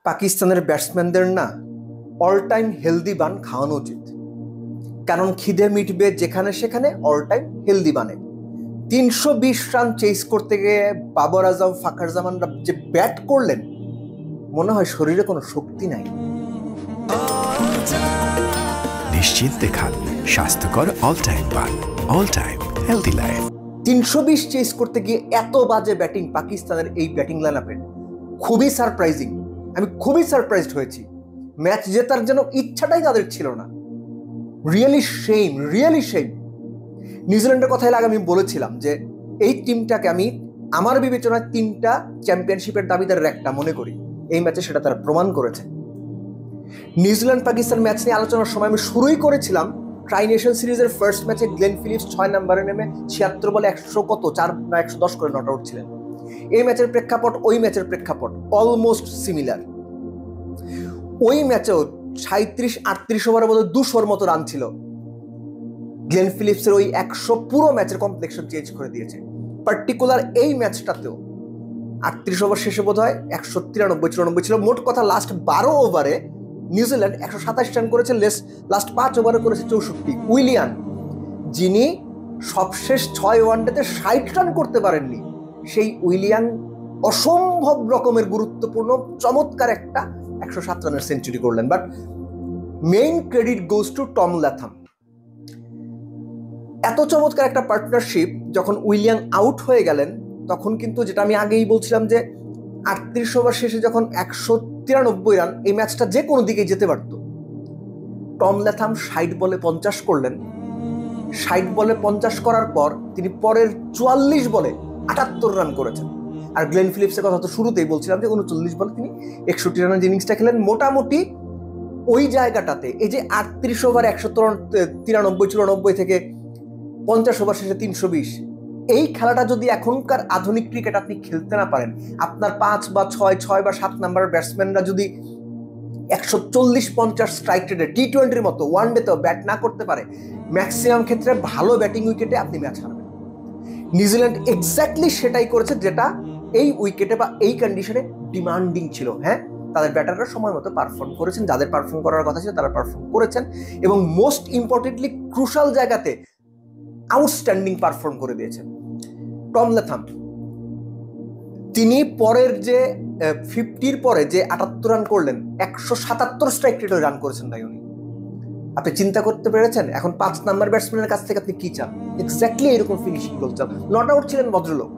পাকিস্তানের ব্যাটসম্যানদের না অল টাইম হেলদি বান খাওয়ানো উচিত, কারণ খিদে মিটবে যেখানে সেখানে অল টাইম হেলদি বানে। 320 রান চেস করতে গিয়ে বাবর আজম, ফাখার জামানরা যে ব্যাট করলেন, মনে হয় শরীরে কোনো শক্তি নাই। নিশ্চিন্তে খান স্বাস্থ্যকর all time bun, all time healthy life. 320 chase করতে গিয়ে এত বাজে ব্যাটিং পাকিস্তানের এই ব্যাটিং লাইন আপের, খুবই সারপ্রাইজিং। আমি খুবই সারপ্রাইজড হয়েছি। ম্যাচ জেতার যেন ইচ্ছাটাই তাদের ছিল না। Really shame, really shame. নিউজিল্যান্ডের কথা এর আগে আমি বলেছিলাম যে এই টিমটাকে আমি আমার বিবেচনায় 3টা চ্যাম্পিয়নশিপের দাবিদারের একটা মনে করি। এই ম্যাচে সেটা তারা প্রমাণ করেছে। নিউজিল্যান্ড পাকিস্তান ম্যাচ নিয়ে আলোচনার সময় আমি শুরুই করেছিলাম ট্রাই নেশন সিরিজের ফার্স্ট ম্যাচে গ্লেন ফিলিপস 6 নম্বরে নেমে 76 বলে 100 না 110 করে নট আউট ছিলেন। এই ম্যাচের প্রেক্ষাপট ওই ম্যাচের প্রেক্ষাপট অলমোস্ট সিমিলার। ওই ম্যাচেও 37-38 ওভারের মধ্যে 200-র মতো রান ছিল। গ্লেন ফিলিপসের ওই 100 পুরো ম্যাচের কমপ্লেকশন চেঞ্জ করে দিয়েছে। পার্টিকুলার এই ম্যাচটাতেও 38 ওভার শেষে বোধ হয় 193-94 ছিল। মোট কথা লাস্ট 12 ওভারে নিউজিল্যান্ড 127 রান করেছে, লাস্ট 5 ওভারে করেছে 64। উইলিয়ান, যিনি সবশেষ 6 ওয়ানডেতে 60 রান করতে পারেননি, সেই উইলিয়ান অসম্ভব রকমের গুরুত্বপূর্ণ চমৎকার একটা 107 রানের সেঞ্চুরি করলেন। But main credit goes to Tom Latham. এত চমৎকার একটা পার্টনারশিপ যখন উইলিয়ান আউট হয়ে গেলেন, তখন কিন্তু যেটা আমি আগেই বলছিলাম যে 38 ওভার শেষে যখন 193 রান, এই ম্যাচটা যে কোনো দিকে যেতে পারত। টম ল্যাথাম 60 বলে 50 করলেন। 60 বলে 50 করার পর তিনি পরের 44 বলে 78 রান করেছেন। আর গ্লেন ফিলিপসের কথা তো শুরুতেই বলছিলাম যে 39 বলে তিনি 61 রানের ইনিংসটা খেলেন। মোটামুটি ওই জায়গাটাতে এই যে 38 ওভার 193-94 থেকে 50 ওভার শেষে 320, এই খেলাটা যদি এখনকার আধুনিক ক্রিকেট আপনি খেলতে না পারেন, আপনার 5 বা 6 বা 7 নাম্বার ব্যাটসম্যানরা যদি 140-50 স্ট্রাইক রেটে টি-20-র মতো ওয়ান ডেতেও ব্যাট না করতে পারে, ম্যাক্সিমাম ক্ষেত্রে ভালো ব্যাটিং উইকেটে আপনি ম্যাচ হারবেন। নিউজিল্যান্ড এক্স্যাক্টলি সেটাই করেছে, যেটা এই উইকেটে বা এই কন্ডিশনে ডিমান্ডিং ছিল। হ্যাঁ, তাদের ব্যাটাররা সময় মতো পারফর্ম করেছেন, যাদের পারফর্ম করার কথা ছিল তারা পারফর্ম করেছেন, এবং মোস্ট ইম্পর্টেন্টলি ক্রুশাল জায়গাতে আউটস্ট্যান্ডিং পারফর্ম করে দিয়েছেন। টম ল্যাথাম, তিনি পরের যে 50-র পরে যে 78 রান করলেন, 177 স্ট্রাইক রেটে রান করেছেন ভাই উনি। আপনি চিন্তা করতে পেরেছেন এখন 5 নাম্বার ব্যাটসম্যানের কাছ থেকে আপনি কি চান? এক্স্যাক্টলি এরকম ফিনিশিং গোল চান। নট আউট ছিলেন ভদ্রলোক।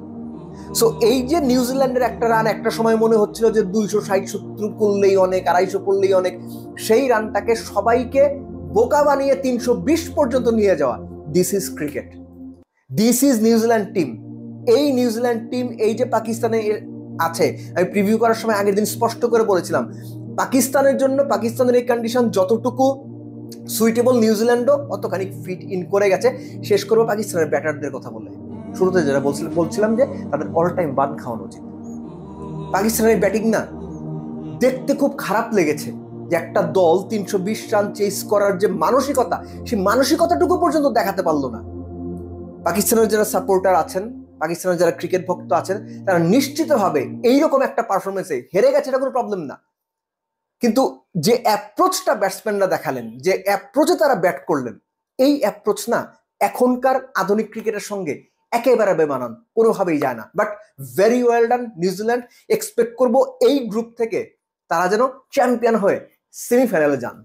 সো এই যে নিউজিল্যান্ডের একটা রান একটা সময় মনে হচ্ছিল যে 260-70 করলেই অনেক, 250 করলেই অনেক, সেই রানটাকে সবাইকে বোকা বানিয়ে 320 পর্যন্ত নিয়ে যাওয়া। This is cricket, this is New Zealand team. এই নিউজিল্যান্ড টিম এই যে পাকিস্তানে আছে, আমি প্রিভিউ করার সময় আগের দিন স্পষ্ট করে বলেছিলাম, পাকিস্তানের জন্য পাকিস্তানের এই কন্ডিশন যতটুকু সুইটেবল, নিউজিল্যান্ডও অতখানি ফিট ইন করে গেছে। শেষ করবো পাকিস্তানের ব্যাটারদের কথা বলে। শুরুতে যেটা বলছিলাম যে তাদের অল টাইম বান খাওয়ানো উচিত। পাকিস্তানের ব্যাটিং না দেখতে খুব খারাপ লেগেছে, যে একটা দল 320 রান চেস করার যে মানসিকতা, সেই মানসিকতাটুকু পর্যন্ত দেখাতে পারলো না। পাকিস্তানের যারা সাপোর্টার আছেন, পাকিস্তানের যারা ক্রিকেট ভক্ত আছেন, তারা নিশ্চিতভাবে এইরকম একটা পারফরমেন্সে হেরে গেছে, এটা কোনো প্রবলেম না। কিন্তু যে অ্যাপ্রোচটা ব্যাটসম্যানরা দেখালেন, যে অ্যাপ্রোচে তারা ব্যাট করলেন, এই অ্যাপ্রোচ না এখনকার আধুনিক ক্রিকেটের সঙ্গে একেবারে বেমানান, কোনোভাবেই যায় না। But very well done New Zealand. Expect করবো এই গ্রুপ থেকে তারা যেন চ্যাম্পিয়ন হয়ে সেমিফাইনালে যান।